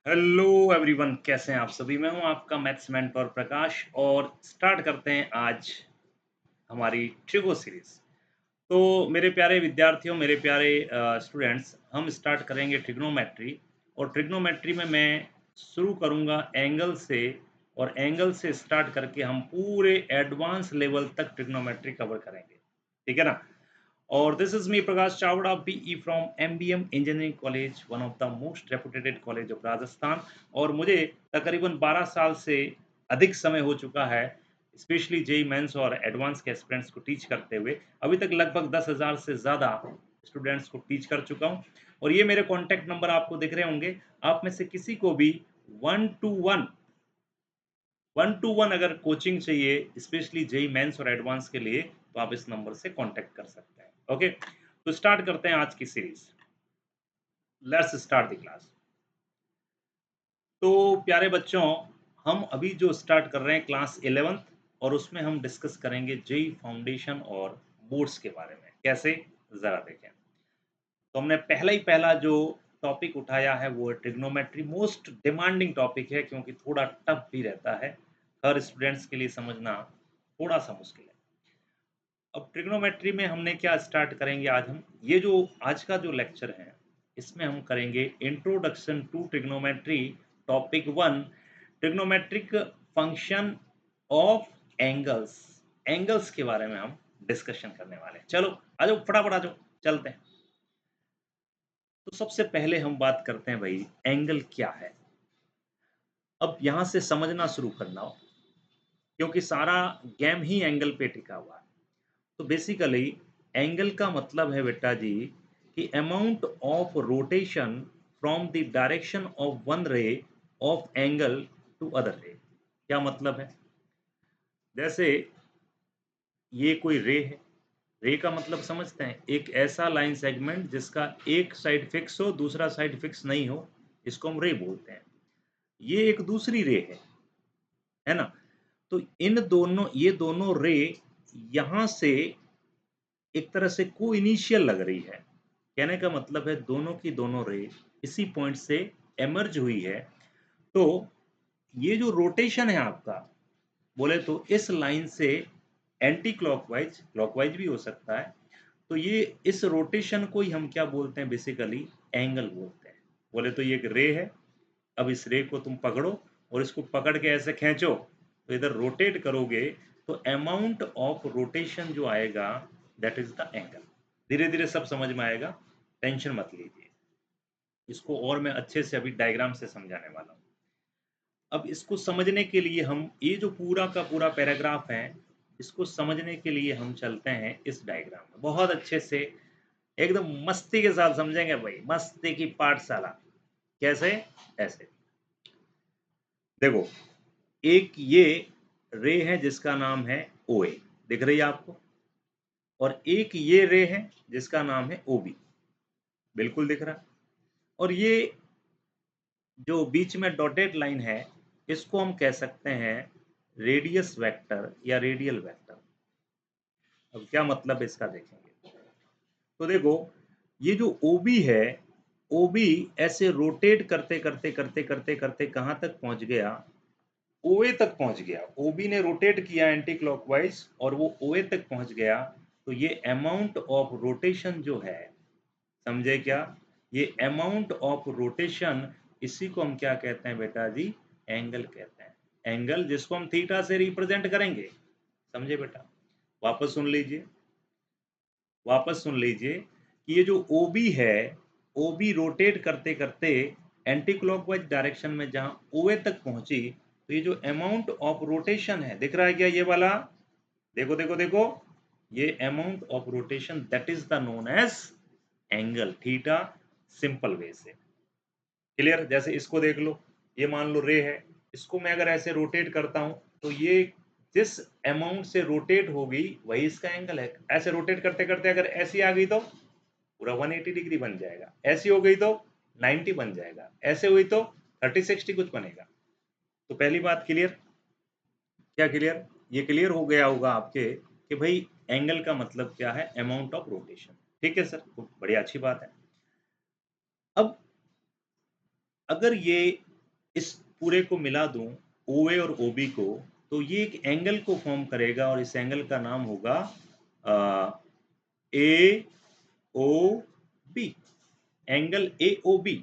Hello everyone, कैसे हैं आप सभी। मैं हूं आपका मैथ्स मेंटर प्रकाश और स्टार्ट करते हैं आज हमारी ट्रिगो सीरीज। तो मेरे प्यारे विद्यार्थियों, मेरे प्यारे स्टूडेंट्स, हम स्टार्ट करेंगे ट्रिग्नोमेट्री। और ट्रिग्नोमेट्री में मैं शुरू करूंगा एंगल से, और एंगल से स्टार्ट करके हम पूरे एडवांस लेवल तक ट्रिग्नोमेट्री कवर करेंगे। ठीक है ना। और this is me Prakash Chawda, PE from MBM Engineering College, one of the most reputed college of Rajasthan। और मुझे तकरीबन 12 साल से अधिक समय हो चुका है स्पेशली जेई मेंस और एडवांस के एस्पिरेंट्स को टीच करते हुए। अभी तक लगभग 10,000 से ज़्यादा स्टूडेंट्स को टीच कर चुका हूँ। और ये मेरे कॉन्टैक्ट नंबर आपको दिख रहे होंगे। आप में से किसी को भी one two one one two one अगर कोचिंग चाहिए स्पेशली जेई मेंस और एडवांस के लिए, तो आप इस नंबर से कांटेक्ट कर सकते हैं। ओके, तो स्टार्ट करते हैं आज की series. Let's start the class. तो प्यारे बच्चों, हम अभी जो स्टार्ट कर रहे हैं क्लास 11th, और उसमें हम डिस्कस करेंगे जेई फाउंडेशन और बोर्ड्स के बारे में। कैसे, जरा देखें। तो हमने पहला जो टॉपिक उठाया है वो है ट्रिग्नोमेट्री। मोस्ट डिमांडिंग टॉपिक है क्योंकि थोड़ा टफ भी रहता है, हर स्टूडेंट्स के लिए समझना थोड़ा सा मुश्किल है। अब ट्रिग्नोमेट्री में हमने क्या स्टार्ट करेंगे आज हम, ये जो आज का जो लेक्चर है इसमें हम करेंगे introduction to trigonometry, topic 1, trigonometric function of angles. Angles के बारे में हम डिस्कशन करने वाले हैं। चलो आ जाओ, फटाफट आ जाओ, चलते हैं। तो सबसे पहले हम बात करते हैं भाई, एंगल क्या है। अब यहां से समझना शुरू करना हो, क्योंकि सारा गेम ही एंगल पे टिका हुआ है। तो बेसिकली एंगल का मतलब है बेटा जी कि amount of rotation from the direction of one ray of angle to other ray. क्या मतलब है, जैसे ये कोई रे है। रे का मतलब समझते हैं, एक ऐसा लाइन सेगमेंट जिसका एक साइड फिक्स हो, दूसरा साइड फिक्स नहीं हो, इसको हम रे बोलते हैं। ये एक दूसरी रे है ना। तो इन दोनों, ये दोनों रे यहां से एक तरह से को इनिशियल लग रही है। कहने का मतलब है दोनों की दोनों रे इसी पॉइंट से एमर्ज हुई है। तो ये जो रोटेशन है आपका, बोले तो इस लाइन से एंटी क्लॉकवाइज, क्लॉकवाइज भी हो सकता है। तो ये इस रोटेशन को ही हम क्या बोलते हैं, बेसिकली एंगल बोलते हैं। बोले तो ये एक रे है। अब इस रे को तुम पकड़ो और इसको पकड़ के ऐसे खींचो, तो इधर रोटेट करोगे तो अमाउंट ऑफ रोटेशन जो आएगा दैट इज द एंगल। धीरे धीरे सब समझ में आएगा, टेंशन मत लीजिए। इसको और मैं अच्छे से अभी डायग्राम से समझाने वाला हूँ। अब इसको समझने के लिए हम, ये जो पूरा का पूरा पैराग्राफ है, इसको समझने के लिए हम चलते हैं इस डायग्राम में। बहुत अच्छे से एकदम मस्ती के साथ समझेंगे भाई, मस्ती की पाठशाला। कैसे, ऐसे देखो, एक ये रे है जिसका नाम है ओ ए, दिख रही है आपको। और एक ये रे है जिसका नाम है ओ बी, बिल्कुल दिख रहा है। और ये जो बीच में डॉटेड लाइन है, इसको हम कह सकते हैं रेडियस वेक्टर या रेडियल वेक्टर। अब क्या मतलब है इसका देखेंगे। तो देखो, ये जो ओ बी है, ओ बी ऐसे रोटेट करते करते करते करते करते कहाँ तक पहुंच गया, ओए तक पहुंच गया। ओबी ने रोटेट किया एंटी क्लॉकवाइज और वो ओए तक पहुंच गया। तो ये अमाउंट ऑफ रोटेशन जो है, समझे क्या, ये अमाउंट ऑफ रोटेशन, इसी को हम क्या कहते हैं बेटा जी, एंगल कहते हैं। एंगल जिसको हम थीटा से रिप्रेजेंट करेंगे, समझे बेटा। वापस सुन लीजिए, वापस सुन लीजिए कि ये जो ओबी है, ओबी रोटेट करते करते एंटी क्लॉकवाइज डायरेक्शन में जहां ओए तक पहुंची, तो ये जो अमाउंट ऑफ रोटेशन है, दिख रहा है क्या ये वाला, देखो देखो देखो, ये amount of rotation that is the known as angle theta, simple way से। क्लियर। जैसे इसको देख लो, ये मान लो रे है, इसको मैं अगर ऐसे रोटेट करता हूं, तो ये जिस अमाउंट से रोटेट होगी वही इसका एंगल है। ऐसे रोटेट करते करते अगर ऐसी आ गई तो पूरा 180 डिग्री बन जाएगा, ऐसी हो गई तो 90 बन जाएगा, ऐसे हुई तो 30-60 कुछ बनेगा। तो पहली बात क्लियर, क्या क्लियर, ये क्लियर हो गया होगा आपके कि भाई एंगल का मतलब क्या है, अमाउंट ऑफ रोटेशन। ठीक है सर, तो बड़ी अच्छी बात है। अब अगर ये इस पूरे को मिला दूं OA और OB को, तो ये एक एंगल को फॉर्म करेगा और इस एंगल का नाम होगा AOB, एंगल AOB।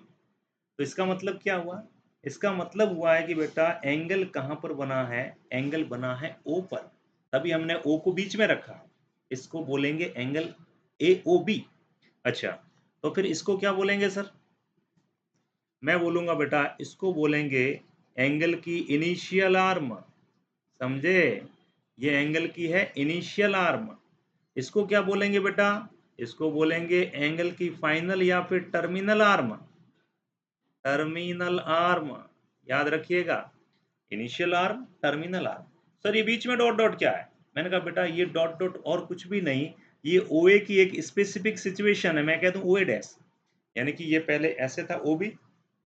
तो इसका मतलब क्या हुआ? इसका मतलब हुआ है कि बेटा एंगल कहाँ पर बना है? एंगल बना है O पर, तभी हमने O को बीच में रखा। इसको बोलेंगे एंगल AOB। अच्छा, तो फिर इसको क्या बोलेंगे सर? मैं बोलूंगा बेटा इसको बोलेंगे एंगल की इनिशियल आर्म। समझे? ये एंगल की है इनिशियल आर्म। इसको क्या बोलेंगे बेटा? इसको बोलेंगे एंगल की फाइनल या फिर टर्मिनल आर्म। टर्मिनल आर्म, याद रखिएगा, initial arm, terminal arm. Sir ये बीच में डॉट डॉट क्या है? मैंने कहा बेटा ये डॉट डॉट और कुछ भी नहीं, ये OA की एक स्पेसिफिक सिचुएशन है। मैं कहता हूँ OA डैश, यानी कि ये पहले ऐसे था OB,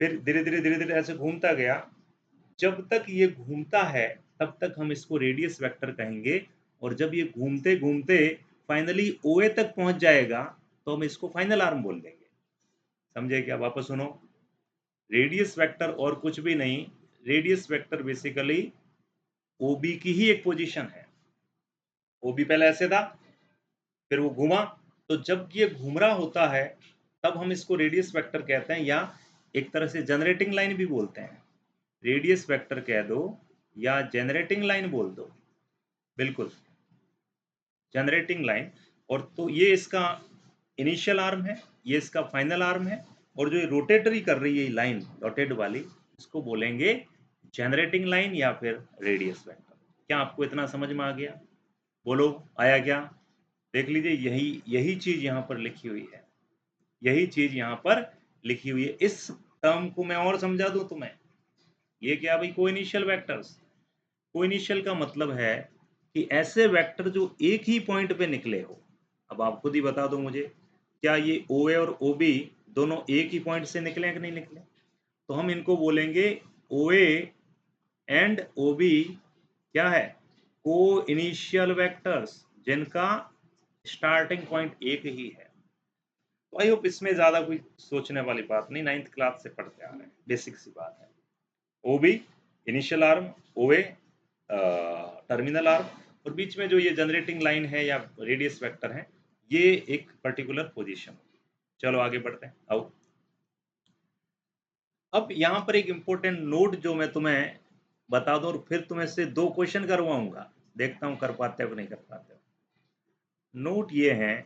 फिर धीरे धीरे ऐसे घूमता गया। जब तक ये घूमता है तब तक हम इसको रेडियस वेक्टर कहेंगे, और जब ये घूमते घूमते फाइनली OA तक पहुंच जाएगा तो हम इसको फाइनल आर्म बोल देंगे। समझे क्या? वापस सुनो, रेडियस वेक्टर और कुछ भी नहीं, रेडियस वेक्टर बेसिकली OB की ही एक पोजीशन है। OB पहले ऐसे था, फिर वो घूमा, तो जब ये घूम रहा होता है तब हम इसको रेडियस वेक्टर कहते हैं, या एक तरह से जनरेटिंग लाइन भी बोलते हैं। रेडियस वेक्टर कह दो या जनरेटिंग लाइन बोल दो, बिल्कुल जनरेटिंग लाइन। और तो ये इसका इनिशियल आर्म है, ये इसका फाइनल आर्म है, और जो ये रोटेटरी कर रही है लाइन डॉटेड वाली, इसको बोलेंगे जनरेटिंग लाइन या फिर रेडियस वेक्टर। क्या आपको इतना समझ में आ गया? बोलो, आया क्या? देख लीजिए, यही यही चीज यहाँ पर लिखी हुई है, यही चीज यहाँ पर लिखी हुई है। इस टर्म को मैं और समझा दूं तुम्हें। ये क्या भाई? कोइनिशियल वेक्टर्स। कोइनिशियल का मतलब है कि ऐसे वेक्टर जो एक ही पॉइंट पे निकले हो। अब आप खुद ही बता दो मुझे, क्या ये OA और OB दोनों एक ही पॉइंट से निकले कि नहीं निकले? तो हम इनको बोलेंगे OA एंड OB क्या है? को इनिशियल वेक्टर्स, जिनका स्टार्टिंग पॉइंट एक ही है। तो आई होप इसमें ज्यादा कोई सोचने वाली बात नहीं, 9th क्लास से पढ़ते आ रहे हैं, बेसिक सी बात है। OB initial arm, OA terminal arm, और बीच में जो ये जनरेटिंग लाइन है या रेडियस वेक्टर है, ये एक पर्टिकुलर पोजीशन। चलो आगे बढ़ते हैं, आओ। अब यहाँ पर एक इंपॉर्टेंट नोट जो मैं तुम्हें बता दूं, और फिर तुम्हें से 2 क्वेश्चन करवाऊंगा, देखता हूं कर पाते हो कि नहीं कर पाते हो। नोट ये है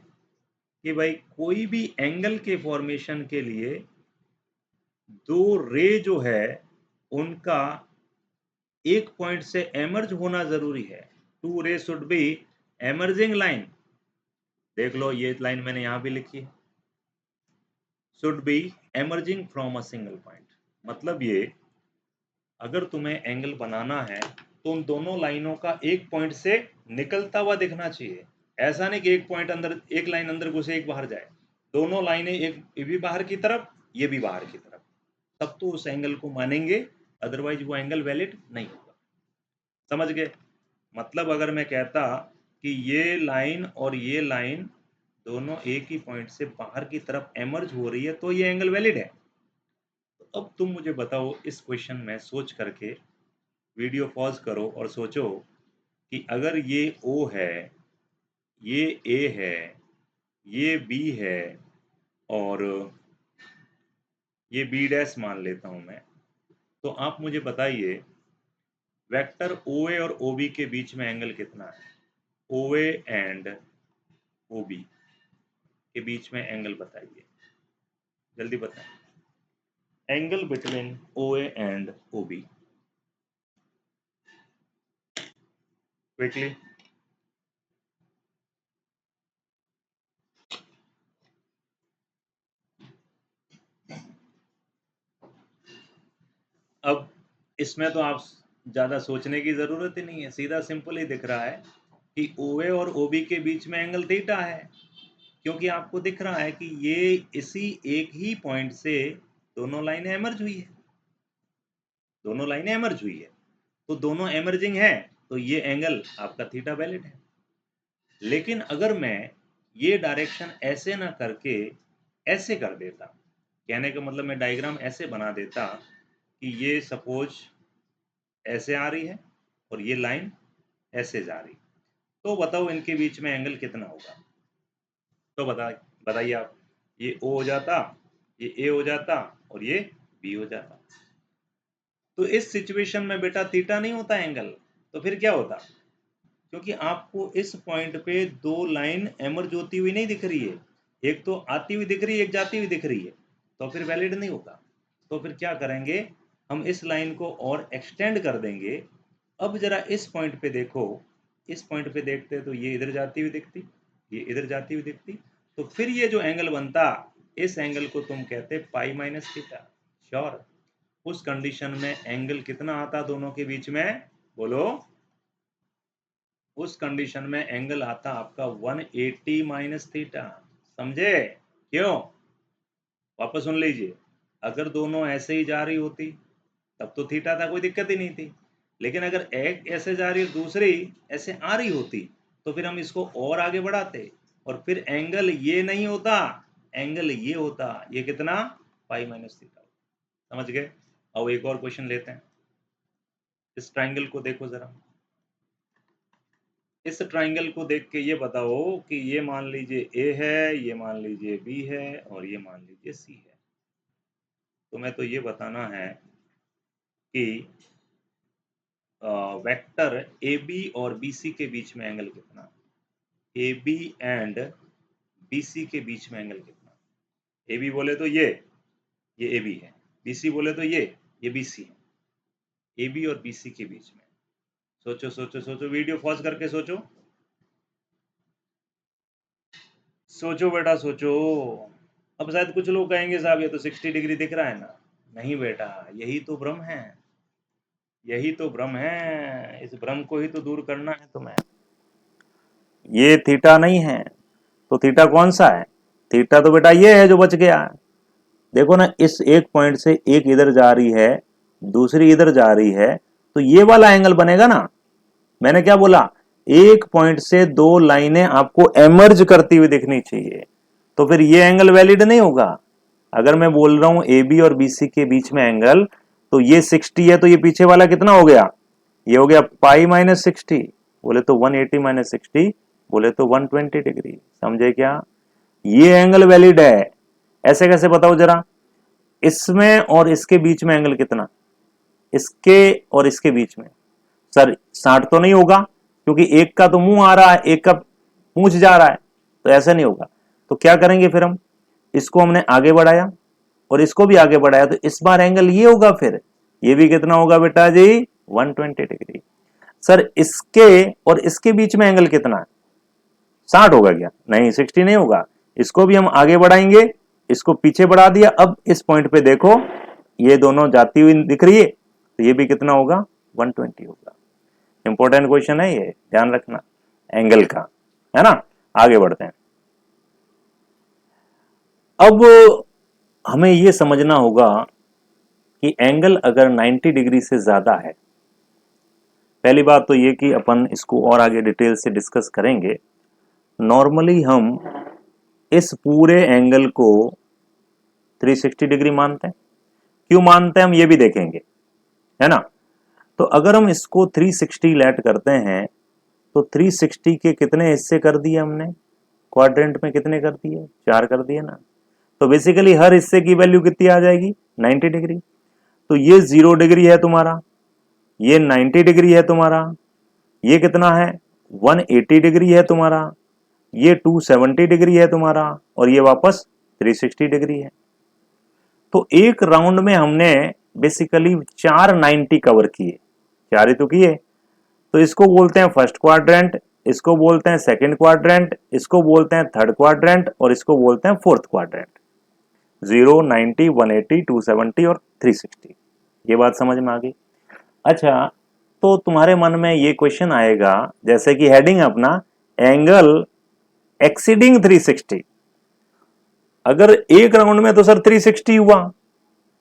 कि भाई कोई भी एंगल के फॉर्मेशन के लिए 2 रे जो है उनका एक पॉइंट से एमर्ज होना जरूरी है। 2 रे शुड बी एमर्जिंग लाइन। देख लो, ये लाइन मैंने यहां भी लिखी है, should be emerging from a single point. मतलब ये, अगर तुम्हें एंगल बनाना है तो उन दोनों लाइनों का एक पॉइंट से निकलता हुआ दिखना चाहिए। ऐसा नहीं कि एक पॉइंट अंदर, एक लाइन अंदर घुसे एक बाहर जाए। दोनों लाइनें, एक ये भी बाहर की तरफ, ये भी बाहर की तरफ, तब तो उस एंगल को मानेंगे, अदरवाइज वो एंगल वैलिड नहीं होगा। समझ गए? मतलब अगर मैं कहता कि ये लाइन और ये लाइन दोनों एक ही पॉइंट से बाहर की तरफ एमर्ज हो रही है तो ये एंगल वैलिड है। तो अब तुम मुझे बताओ, इस क्वेश्चन में सोच करके वीडियो पॉज करो और सोचो कि अगर ये O है, ये A है, ये B है, और ये B डैश मान लेता हूं मैं, तो आप मुझे बताइए वेक्टर OA और OB के बीच में एंगल कितना है? OA एंड OB के बीच में एंगल बताइए, जल्दी बताएं। Angle between OA and OB, quickly. अब इसमें तो आप ज्यादा सोचने की जरूरत ही नहीं है, सीधा सिंपल ही दिख रहा है कि OA और OB के बीच में एंगल थीटा है, क्योंकि आपको दिख रहा है कि ये इसी एक ही पॉइंट से दोनों लाइनें एमर्ज हुई है, दोनों लाइनें एमर्ज हुई है, तो दोनों एमर्जिंग है, तो ये एंगल आपका थीटा वैलिड है। लेकिन अगर मैं ये डायरेक्शन ऐसे ना करके ऐसे कर देता, कहने का मतलब मैं डायग्राम ऐसे बना देता कि ये सपोज ऐसे आ रही है और ये लाइन ऐसे जा रही, तो बताओ इनके बीच में एंगल कितना होगा? तो बताइए आप। ये O हो जाता, ये A हो जाता और ये B हो जाता। तो इस सिचुएशन में बेटा थीटा नहीं होता एंगल, तो फिर क्या होता? क्योंकि आपको इस पॉइंट पे दो लाइन एमर्ज होती हुई नहीं दिख रही है, एक तो आती हुई दिख रही है, एक जाती हुई दिख रही है, तो फिर वैलिड नहीं होगा। तो फिर क्या करेंगे, हम इस लाइन को और एक्सटेंड कर देंगे। अब जरा इस पॉइंट पे देखो, इस पॉइंट पे देखते तो ये इधर जाती हुई दिखती, ये इधर जाती हुई दिखती, तो फिर ये जो एंगल बनता, इस एंगल को तुम कहते पाई माइनस थीटा। श्योर? उस कंडीशन में एंगल कितना आता दोनों के बीच में, बोलो? उस कंडीशन में एंगल आता आपका 180 माइनस थीटा। समझे? क्यों? वापस सुन लीजिए। अगर दोनों ऐसे ही जा रही होती तब तो थीटा था, कोई दिक्कत ही नहीं थी। लेकिन अगर एक ऐसे जा रही और दूसरी ऐसे आ रही होती, तो फिर हम इसको और आगे बढ़ाते और फिर एंगल ये नहीं होता, एंगल ये होता। ये कितना? Pi minus theta. समझ गए? अब एक और क्वेश्चन लेते हैं। इस ट्राइंगल को देखो जरा। इस ट्राइंगल को देख के ये बताओ कि ये मान लीजिए ए है, ये मान लीजिए बी है और ये मान लीजिए सी है। तो मैं तो ये बताना है कि वेक्टर ए बी और बी सी के बीच में एंगल कितना, A B and B C के बीच में एंगल कितना। ए बी बोले तो ये ए बी है, बी सी बोले तो ये बी सी है। ए बी और बी सी के बीच में सोचो सोचो सोचो, वीडियो पॉज करके सोचो, सोचो बेटा सोचो। अब शायद कुछ लोग कहेंगे साहब ये तो 60 डिग्री दिख रहा है ना। नहीं बेटा, यही तो भ्रम है, यही तो भ्रम है। इस भ्रम को ही तो दूर करना है तुम्हें। ये थीटा नहीं है, तो थीटा कौन सा है? थीटा तो बेटा ये है जो बच गया। देखो ना, इस एक पॉइंट से एक इधर जा रही है, दूसरी इधर जा रही है, तो ये वाला एंगल बनेगा ना। मैंने क्या बोला? एक पॉइंट से दो लाइनें आपको एमर्ज करती हुई दिखनी चाहिए, तो फिर ये एंगल वैलिड नहीं होगा। अगर मैं बोल रहा हूं ए बी और बी सी के बीच में एंगल, तो ये 60 है, तो ये पीछे वाला कितना हो गया? ये हो गया पाई माइनस 60, बोले तो 180 माइनस 60, बोले तो 120 डिग्री। समझे क्या? ये एंगल वैलिड है। ऐसे कैसे बताओ जरा? इसमें और इसके बीच में एंगल कितना, इसके और इसके बीच में? सर 60 तो नहीं होगा, क्योंकि एक का तो मुंह आ रहा है, एक का पूंछ जा रहा है, तो ऐसा नहीं होगा। तो क्या करेंगे फिर हम? इसको हमने आगे बढ़ाया और इसको भी आगे बढ़ाया, तो इस बार एंगल ये होगा, फिर ये भी कितना होगा बेटा जी? 120 डिग्री। सर इसके और इसके बीच में एंगल कितना है? 60 होगा क्या? नहीं, 60 नहीं होगा। इसको भी हम आगे बढ़ाएंगे, इसको पीछे बढ़ा दिया। अब इस पॉइंट पे देखो, ये दोनों जाती हुई दिख रही है, तो ये भी कितना होगा? 120 होगा। इंपॉर्टेंट क्वेश्चन है ये, ध्यान रखना एंगल का, है ना। आगे बढ़ते हैं। अब हमें यह समझना होगा कि एंगल अगर 90 डिग्री से ज्यादा है, पहली बात तो ये कि अपन इसको और आगे डिटेल से डिस्कस करेंगे। नॉर्मली हम इस पूरे एंगल को 360 डिग्री मानते हैं। क्यों मानते हैं हम ये भी देखेंगे, है ना। तो अगर हम इसको 360 लेट करते हैं, तो 360 के कितने हिस्से कर दिए हमने? क्वाड्रेंट में कितने कर दिए? 4 कर दिए ना। तो बेसिकली हर हिस्से की वैल्यू कितनी आ जाएगी? 90 डिग्री। तो ये 0 डिग्री है तुम्हारा, ये 90 डिग्री है तुम्हारा, ये कितना है? 180 डिग्री है तुम्हारा, ये 270 डिग्री है तुम्हारा, और ये वापस 360 डिग्री है। तो एक राउंड में हमने बेसिकली 4 90 कवर किए, 4 ही तो किए। तो इसको बोलते हैं फर्स्ट क्वाड्रेंट, इसको बोलते हैं सेकंड क्वाड्रेंट, इसको बोलते हैं थर्ड क्वाड्रेंट, और इसको बोलते हैं फोर्थ क्वाड्रेंट। 0, 90, 180, 270 और 360। ये बात समझ में आ गई? अच्छा, तो तुम्हारे मन में ये क्वेश्चन आएगा, जैसे कि हेडिंग अपना एंगल एक्सीडिंग 360। अगर एक राउंड में तो सर 360 हुआ,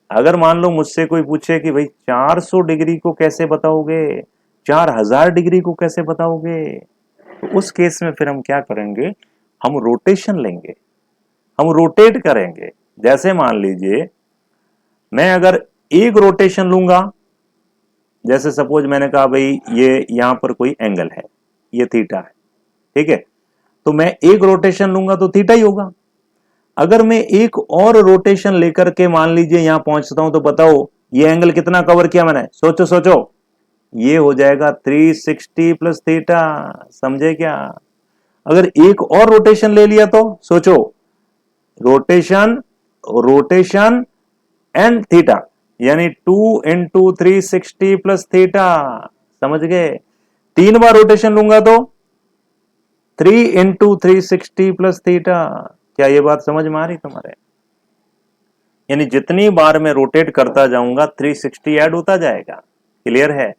अगर मान लो मुझसे कोई पूछे कि भाई 400 डिग्री को कैसे बताओगे, 4000 डिग्री को कैसे बताओगे, तो उस केस में फिर हम क्या करेंगे? हम रोटेशन लेंगे, हम रोटेट करेंगे। जैसे मान लीजिए मैं अगर एक रोटेशन लूंगा, जैसे सपोज मैंने कहा भाई ये यहां पर कोई एंगल है, ये थीटा है, ठीक है, तो मैं एक रोटेशन लूंगा तो थीटा ही होगा। अगर मैं एक और रोटेशन लेकर के मान लीजिए यहां पहुंचता हूं, तो बताओ ये एंगल कितना कवर किया मैंने, सोचो सोचो, ये हो जाएगा 360 प्लस थीटा, समझे क्या? अगर एक और रोटेशन ले लिया तो सोचो, रोटेशन, रोटेशन एंड थीटा, यानी 2 × 360 प्लस थीटा, समझ गए? 3 बार रोटेशन लूंगा तो 3 × 360 प्लस थीटा। क्या ये बात समझ में आ रही तुम्हारे? यानी जितनी बार मैं रोटेट करता जाऊंगा 360 ऐड होता जाएगा। क्लियर है?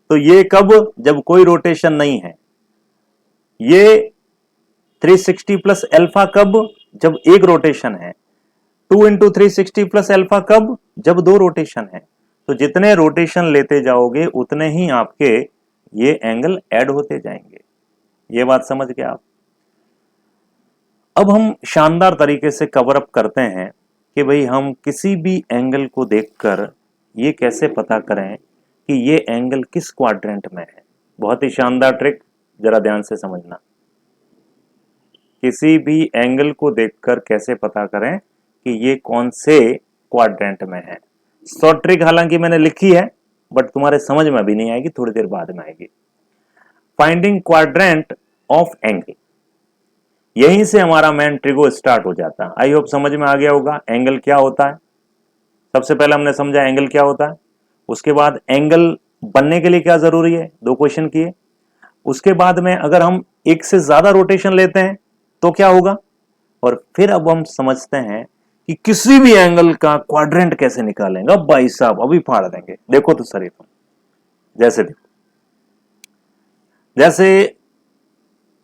तो ये कब? जब कोई रोटेशन नहीं है। ये 360 प्लस अल्फा कब? जब एक रोटेशन है। 2 × 360 प्लस अल्फा कब? जब दो रोटेशन है। तो जितने रोटेशन लेते जाओगे उतने ही आपके ये एंगल ऐड होते जाएंगे। ये बात समझ गए आप? अब हम शानदार तरीके से कवर अप करते हैं कि भाई हम किसी भी एंगल को देखकर ये कैसे पता करें कि ये एंगल किस क्वाड्रेंट में है। बहुत ही शानदार ट्रिक, जरा ध्यान से समझना। किसी भी एंगल को देखकर कैसे पता करें कि ये कौन से क्वाड्रेंट में है। शॉर्ट ट्रिक हालांकि मैंने लिखी है, बट तुम्हारे समझ में भी नहीं आएगी, थोड़ी देर बाद में आएगी। फाइंडिंग क्वाड्रेंट ऑफ एंगल, यहीं से हमारा मेन ट्रिगो स्टार्ट हो जाता है। आई होप समझ में आ गया होगा एंगल क्या होता है। सबसे पहले हमने समझा एंगल क्या होता है, उसके बाद एंगल बनने के लिए क्या जरूरी है, दो क्वेश्चन किए। उसके बाद में अगर हम एक से ज्यादा रोटेशन लेते हैं तो क्या होगा, और फिर अब हम समझते हैं कि किसी भी एंगल का क्वाड्रेंट कैसे निकालेंगे। अब भाई साहब अभी फाड़ देंगे, देखो तो सही तुम। जैसे देखो, जैसे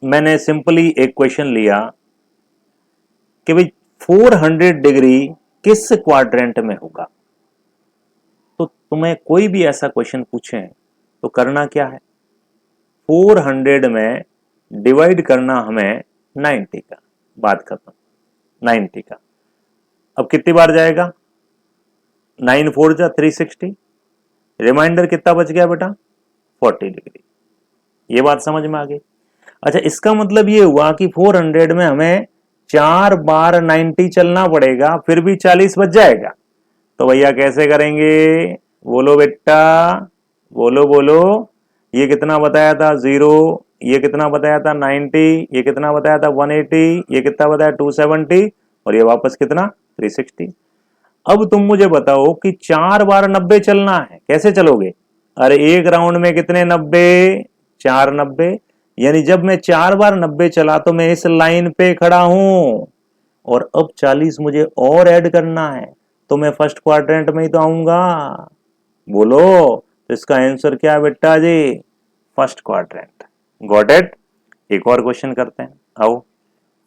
मैंने सिंपली एक क्वेश्चन लिया कि भाई 400 डिग्री किस क्वाड्रेंट में होगा। तो तुम्हें कोई भी ऐसा क्वेश्चन पूछे तो करना क्या है, 400 में डिवाइड करना हमें 90 का, बात खत्म। 90 का अब कितनी बार जाएगा, 9 4 जा 360, रिमाइंडर कितना बच गया बेटा, 40 डिग्री। ये बात समझ में आ गई? अच्छा, इसका मतलब ये हुआ कि 400 में हमें 4 बार 90 चलना पड़ेगा, फिर भी 40 बच जाएगा। तो भैया कैसे करेंगे, बोलो बेटा, बोलो बोलो। ये कितना बताया था, 0। ये कितना बताया था, 90। ये कितना बताया था, 180। ये कितना बताया, 270। और ये वापस कितना, 360। अब तुम मुझे बताओ कि 4 बार 90 चलना है, कैसे चलोगे? अरे एक राउंड में कितने 90, 4 90। यानी जब मैं 4 बार 90 चला तो मैं इस लाइन पे खड़ा हूं, और अब 40 मुझे और ऐड करना है, तो मैं फर्स्ट क्वाड्रेंट में ही तो आऊंगा। बोलो, तो इसका आंसर क्या है बेटा जी, फर्स्ट क्वाड्रेंट। Got it? एक और क्वेश्चन करते हैं, आओ।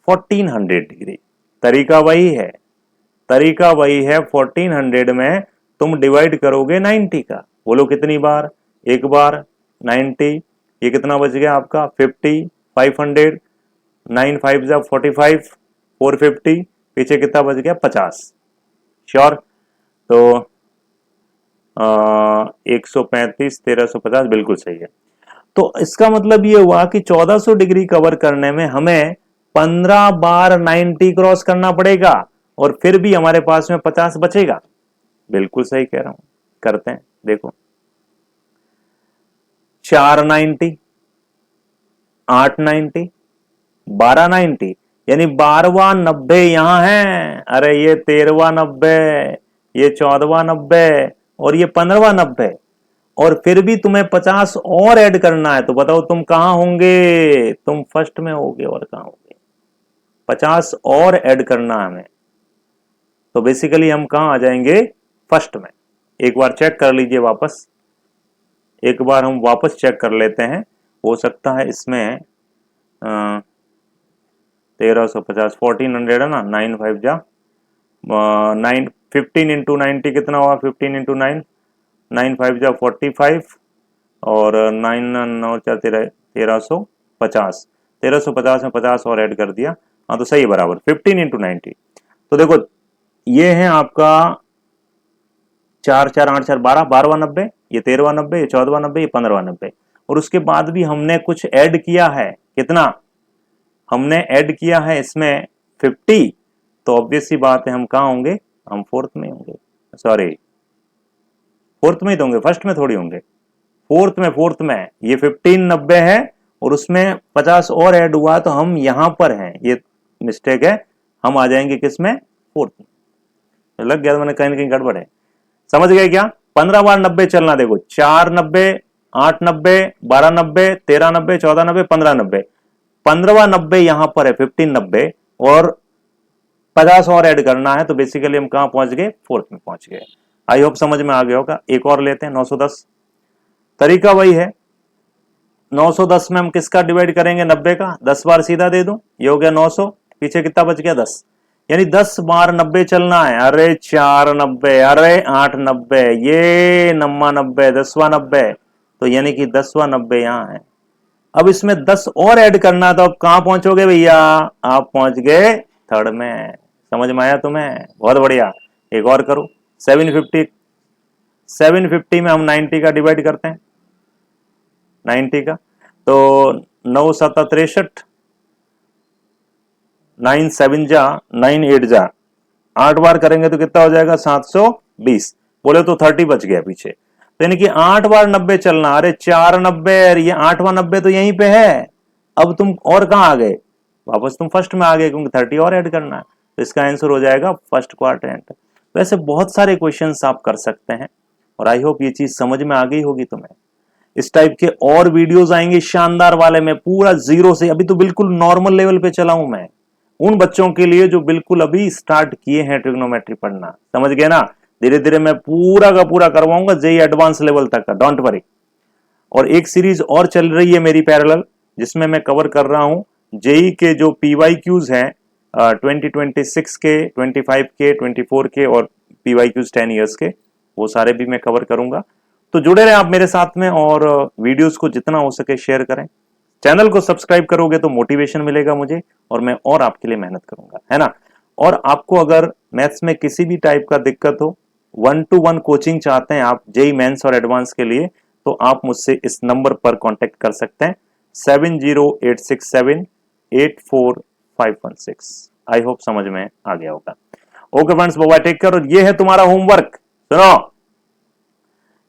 1400 डिग्री, तरीका वही है, तरीका वही है। 1400 में तुम डिवाइड करोगे 90 का, बोलो कितनी बार, एक बार 90। ये कितना बच गया आपका, 50, 500, 9 5 जा 45, 450, पीछे कितना बच गया, 50। श्योर? तो 135, 1350, बिल्कुल सही है। तो इसका मतलब ये हुआ कि 1400 डिग्री कवर करने में हमें 15 बार 90 क्रॉस करना पड़ेगा, और फिर भी हमारे पास में 50 बचेगा। बिल्कुल सही कह रहा हूं, करते हैं, देखो। 4 90, 8 90, 12 90, यानी 12वां 90 यहां है। अरे ये 13वां 90, ये 14वां 90, और ये 15वां 90, और फिर भी तुम्हें 50 और ऐड करना है। तो बताओ तुम कहां होंगे, तुम फर्स्ट में होगे, और कहां होगे, 50 और ऐड करना हमें। तो बेसिकली हम कहां आ जाएंगे, फर्स्ट में। एक बार चेक कर लीजिए वापस, एक बार हम वापस चेक कर लेते हैं। हो सकता है इसमें 1350, 1400 है ना, 9 5 जा 9, 15 इंटू 90 कितना हुआ, 15 इंटू 9, 9 5 जा 45, और 9 9 4 1350, 1350 में 50 और ऐड कर दिया, हाँ तो सही है, बराबर 15 इंटू 90। तो देखो ये है आपका 4 4 8 4 12 12वां 90, ये 13वां 90, ये 14वां 90, ये 15वां 90। और उसके बाद भी हमने कुछ ऐड किया है, कितना हमने ऐड किया है इसमें 50, तो ऑब्वियस सी बात है हम कहाँ होंगे, हम फोर्थ में होंगे, सॉरी फोर्थ में ही तो होंगे, फर्स्ट में थोड़ी होंगे, फोर्थ में ये 15 90 है और उसमें 50 और ऐड हुआ तो हम यहां पर हैं, ये मिस्टेक है, हम आ जाएंगे किसमें, फोर्थ में। लग गया, मैंने कहीं ना कहीं गड़बड़ है, समझ गए क्या। 15 बार 90 चलना, देखो 4 90, 8 90, 12 90, 13 90, 14 90, 15 90, 15वां 90 यहां पर है 15 90 और 50 और ऐड करना है, तो बेसिकली हम कहां पहुंच गए, फोर्थ में पहुंच गए। आई होप समझ में आ गया होगा। एक और लेते हैं 910, तरीका वही है, 910 में हम किसका डिवाइड करेंगे, 90 का, 10 बार सीधा दे दूं, ये हो गया 900, पीछे कितना बच गया 10, यानी 10 बार 90 चलना है। अरे 4 90, अरे 8 90, ये 9 90, 10वां 90, तो यानी कि 10वां 90 यहां है। अब इसमें 10 और ऐड करना, तो अब कहां पहुंचोगे भैया, आप पहुंच गए थर्ड में। समझ में आया तुम्हें, बहुत बढ़िया। एक और करो 750, 750 में हम 90 का डिवाइड करते हैं, 90 का, तो 9 7 63, 9 7 जा 9 8 जा, 8 बार करेंगे तो कितना हो जाएगा 720, बोले तो 30 बच गया पीछे, तो यानी कि 8 बार 90 चलना। अरे 4 90, ये 8वां 90 तो यहीं पे है, अब तुम और कहां आ गए, वापस तुम फर्स्ट में आ गए, क्योंकि 30 और ऐड करना है, तो इसका आंसर हो जाएगा फर्स्ट क्वाड्रेंट। वैसे बहुत सारे क्वेश्चंस आप कर सकते हैं और आई होप ये चीज समझ में आ गई होगी तुम्हें। इस टाइप के और वीडियोस आएंगे शानदार वाले में, पूरा जीरो से, अभी तो बिल्कुल नॉर्मल लेवल पे चला हूं मैं, उन बच्चों के लिए जो बिल्कुल अभी स्टार्ट किए हैं ट्रिग्नोमेट्री पढ़ना, समझ गए ना। धीरे धीरे मैं पूरा का पूरा करवाऊंगा जेई एडवांस लेवल तक का, डोंट वरी। और एक सीरीज और चल रही है मेरी पैरेलल, जिसमें मैं कवर कर रहा हूं जेई के जो पीवाईक्यूज हैं 2026 के, 25 के, 24 के और पीवाईक्यूज 10 ईयर्स के, वो सारे भी मैं कवर करूंगा। तो जुड़े रहे आप मेरे साथ में और वीडियोस को जितना हो सके शेयर करें, चैनल को सब्सक्राइब करोगे तो मोटिवेशन मिलेगा मुझे और मैं और आपके लिए मेहनत करूंगा, है ना। और आपको अगर मैथ्स में किसी भी टाइप का दिक्कत हो, 1-to-1 कोचिंग चाहते हैं आप जेई मेंस और एडवांस के लिए, तो आप मुझसे इस नंबर पर कांटेक्ट कर सकते हैं 7086784516। आई होप समझ में आ गया होगा। Okay friends, bye, take care. और ये है तुम्हारा होमवर्क, सुनो,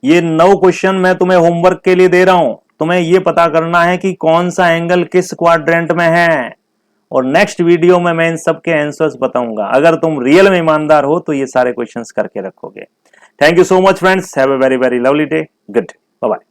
ये 9 क्वेश्चन मैं तुम्हें होमवर्क के लिए दे रहा हूं, तुम्हें ये पता करना है कि कौन सा एंगल किस क्वाड्रेंट में है, और नेक्स्ट वीडियो में मैं इन सब के आंसर्स बताऊंगा। अगर तुम रियल में ईमानदार हो तो ये सारे क्वेश्चंस करके रखोगे। Thank you so much friends, have a very very lovely day, good, bye bye.